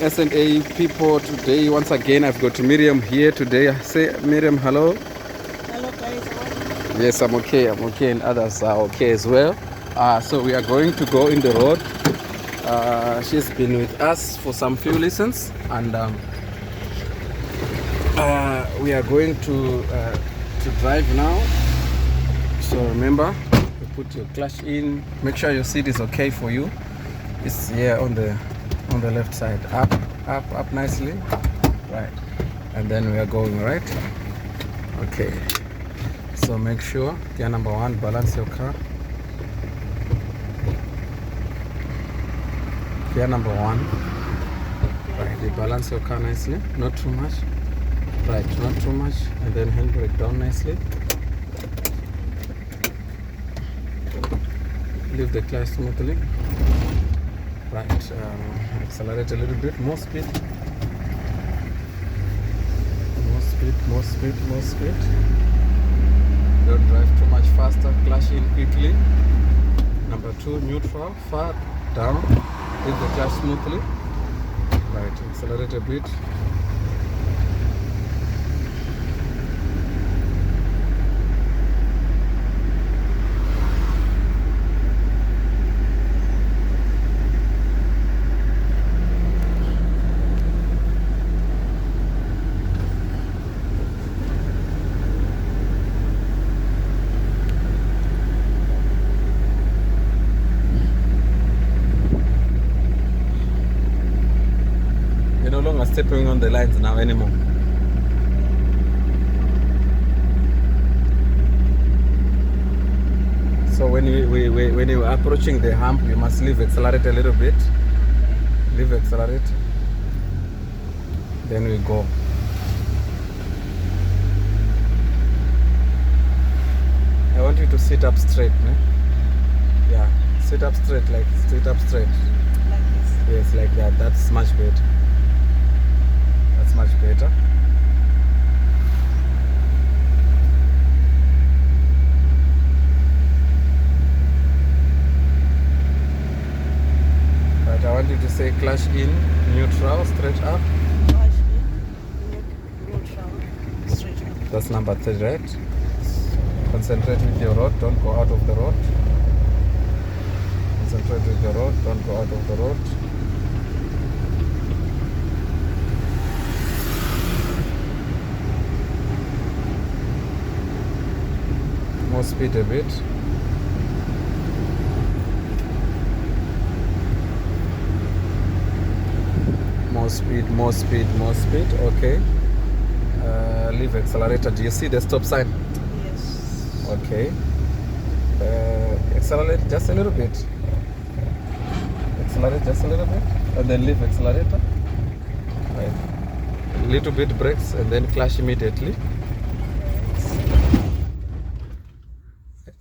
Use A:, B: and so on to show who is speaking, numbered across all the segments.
A: S&A people today. Once again, I've got Miriam here today. Say, Miriam, hello.
B: Hello guys, how are you?
A: Yes, I'm okay. I'm okay, and others are okay as well. So we are going to go in the road. She's been with us for some few lessons, and we are going to drive now. So remember, you put your clutch in. Make sure your seat is okay for you. It's here on the left side. Up nicely. Right. And then we are going right. Okay. So make sure, gear number 1, balance your car. Gear number 1. Right. You balance your car nicely. Not too much. Right. Not too much. And then handbrake down nicely. Leave the clutch smoothly. Right. Accelerate a little bit. More speed. More speed. Don't drive too much faster. Clutch in quickly. Number 2, neutral. Far down. Leave the clutch smoothly. Right. Accelerate a bit. No longer stepping on the lines now anymore. So when you are approaching the hump, you must leave accelerate a little bit. Leave accelerate. Then we go. I want you to sit up straight, ne? Yeah, sit up straight, like sit up straight.
B: Like this.
A: Yes, like that. That's much better. That's much better. Right, I want you to say clutch in, neutral, straight up.
B: Clutch in, neutral, straight up.
A: That's number 3, right? Concentrate with your road, don't go out of the road. Concentrate with the road, don't go out of the road. More speed a bit. More speed. Okay. Leave accelerator. Do you see the stop sign?
B: Yes.
A: Okay. Accelerate just a little bit. Accelerate just a little bit. And then leave accelerator. Right. Little bit brakes and then clutch immediately.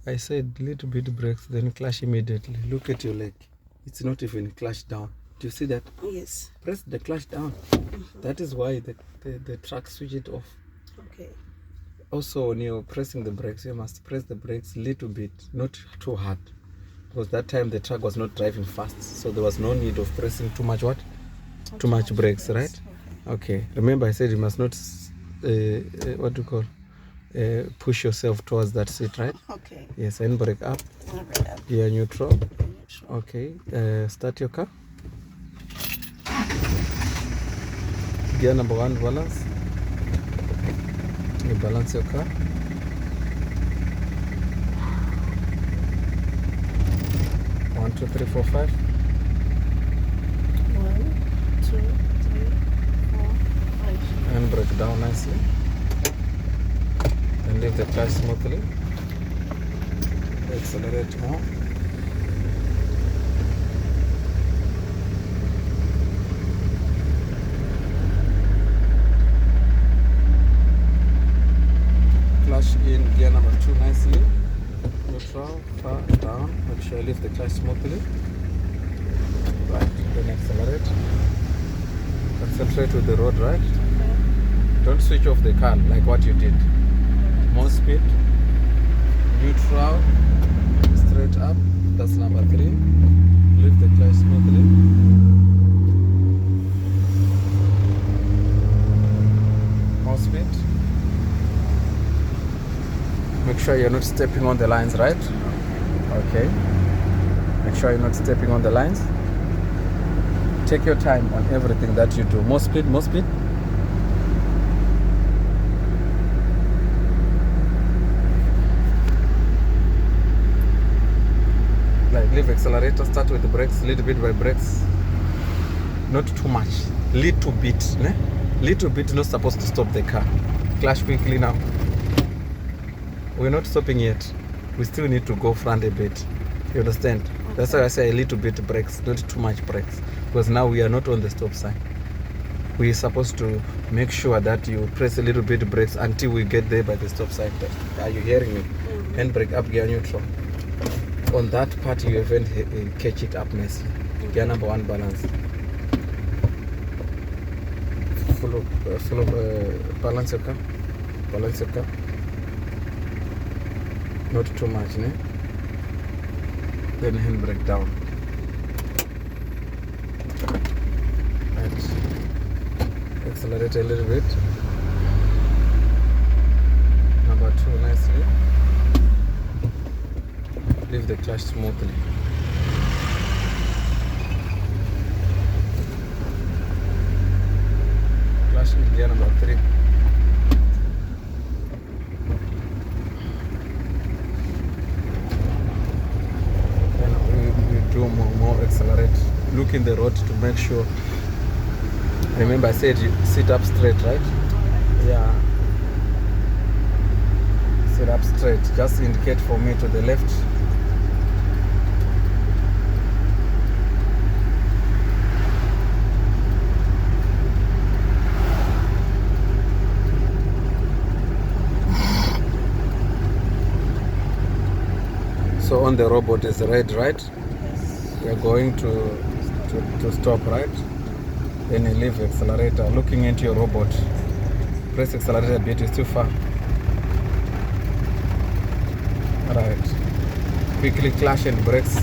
A: I said little bit brakes, then clutch immediately. Look at your leg. It's not even clutch down. Do you see that?
B: Yes.
A: Press the clutch down.
B: Mm-hmm.
A: That is why the truck switch it off.
B: Okay.
A: Also, when you're pressing the brakes, you must press the brakes little bit, not too hard. Because that time the truck was not driving fast, so there was no need of pressing too much what? Too much brakes, right? Okay. Remember I said you must not, what do you call? Push yourself towards that seat, right?
B: Okay.
A: Yes, and brake up.
B: Brake up.
A: Gear neutral.
B: Neutral.
A: Okay. Start your car. Gear number 1, balance. You balance your car. One, 2, 3, 4, 5.
B: 1, 2, 3, 4, 5.
A: And brake down nicely. And leave the clutch smoothly. Accelerate more. Clutch in gear number 2 nicely. Neutral, far down. Make sure you leave the clutch smoothly. Right, then accelerate. Concentrate with the road, right?
B: Okay.
A: Don't switch off the car like what you did. More speed. Neutral. Straight up. That's number 3. Leave the clutch smoothly. sure you're not stepping on the lines, right? Okay. Make sure you're not stepping on the lines. Take your time on everything that you do. More speed, more speed. Like leave accelerator, start with the brakes, little bit by brakes. Not too much. Little bit. Ne? Little bit not supposed to stop the car. Clutch quickly now. We're not stopping yet. We still need to go front a bit. You understand? Okay. That's why I say a little bit brakes, not too much brakes. Because now we are not on the stop sign. We're supposed to make sure that you press a little bit brakes until we get there by the stop sign. Are you hearing me? Mm-hmm. Handbrake up, gear neutral. On that part you haven't catch it up nicely. Mm-hmm. Gear number 1 balance. Full of balance your car. Balance your car. Not too much, ne? Then handbrake down. Right. Accelerate a little bit. Number 2 nicely. Leave the clutch smoothly. Clutch in gear number 3. Do more accelerate. Look in the road to make sure. Remember I said you sit up straight, right? Yeah. Sit up straight. Just indicate for me to the left. So on the robot is red, right? We're going to stop, right? Then you leave accelerator, looking into your robot. Press accelerator a bit, it's too far. Right. Quickly clutch and brakes.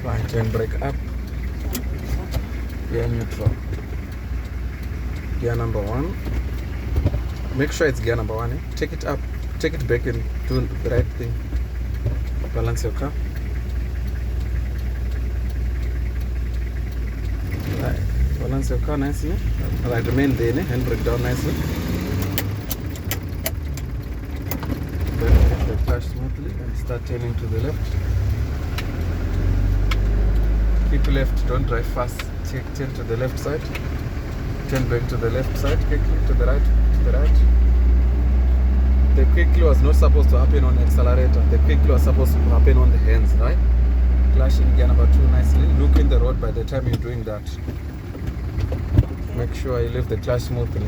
A: Right, and brake up. Gear neutral. Gear number 1. Make sure it's gear number 1. Eh? Take it up, take it back and do the right thing. Balance your car. Right. Balance your car nicely. Right, remain there, handbrake down nicely. Then hit the clutch smoothly and start turning to the left. Keep left, don't drive fast. Turn to the left side. Turn back to the left side, quickly to the right, to the right. The quickly was not supposed to happen on accelerator. The quickly was supposed to happen on the hands, right? Clutch in gear number 2 nicely. Look in the road by the time you're doing that. Make sure you leave the clutch smoothly.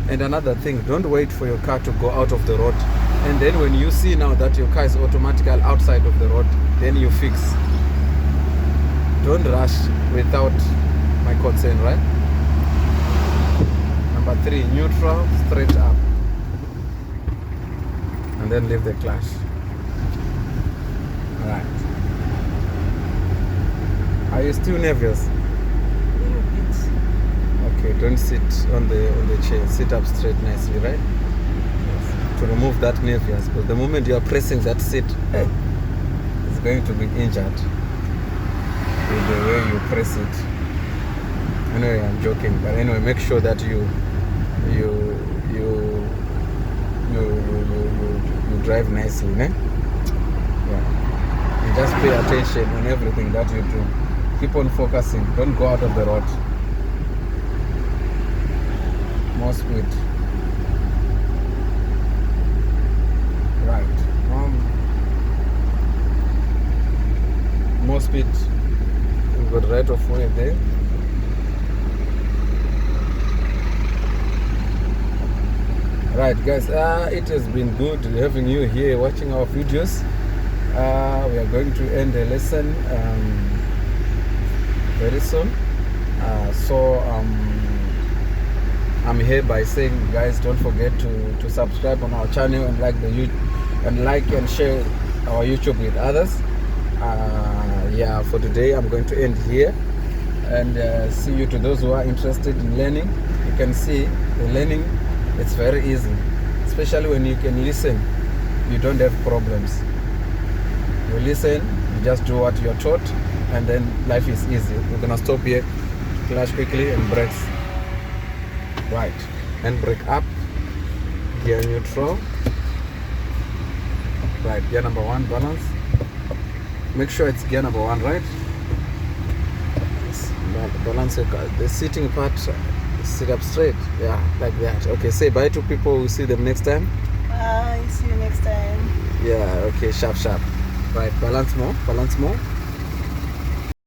A: And another thing, don't wait for your car to go out of the road. And then when you see now that your car is automatically outside of the road, then you fix. Don't rush without my consent, right? Number 3, neutral, straight up. And then leave the clutch. Alright. Are you still nervous?
B: A little bit.
A: Okay, don't sit on the chair. Sit up straight nicely, right? Yes. To remove that nervous, because the moment you are pressing that seat, it's going to be injured with the way you press it. Anyway, I'm joking, but anyway, make sure that you drive nicely, ne? Yeah. And just pay attention on everything that you do. Keep on focusing. Don't go out of the road. More speed. Right. More speed. We've got right of way there. Right, guys, it has been good having you here watching our videos. We are going to end the lesson very soon. I'm here by saying, guys, don't forget to subscribe on our channel and like and share our YouTube with others. Yeah, for today I'm going to end here, and see you to those who are interested in learning. You can see the learning. It's very easy. It's especially when you can listen, you don't have problems. You listen, you just do what you're taught, and then life is easy. We're gonna stop here, clutch quickly, and brakes. Right, and brake up, gear neutral. Right, gear number 1, balance. Make sure it's gear number 1, right? Balance your car. The seating part, sit up straight. Yeah, like that. Okay, say bye to people. We'll see them next time.
B: Bye. See you next time.
A: Yeah, okay, sharp. Right, balance more.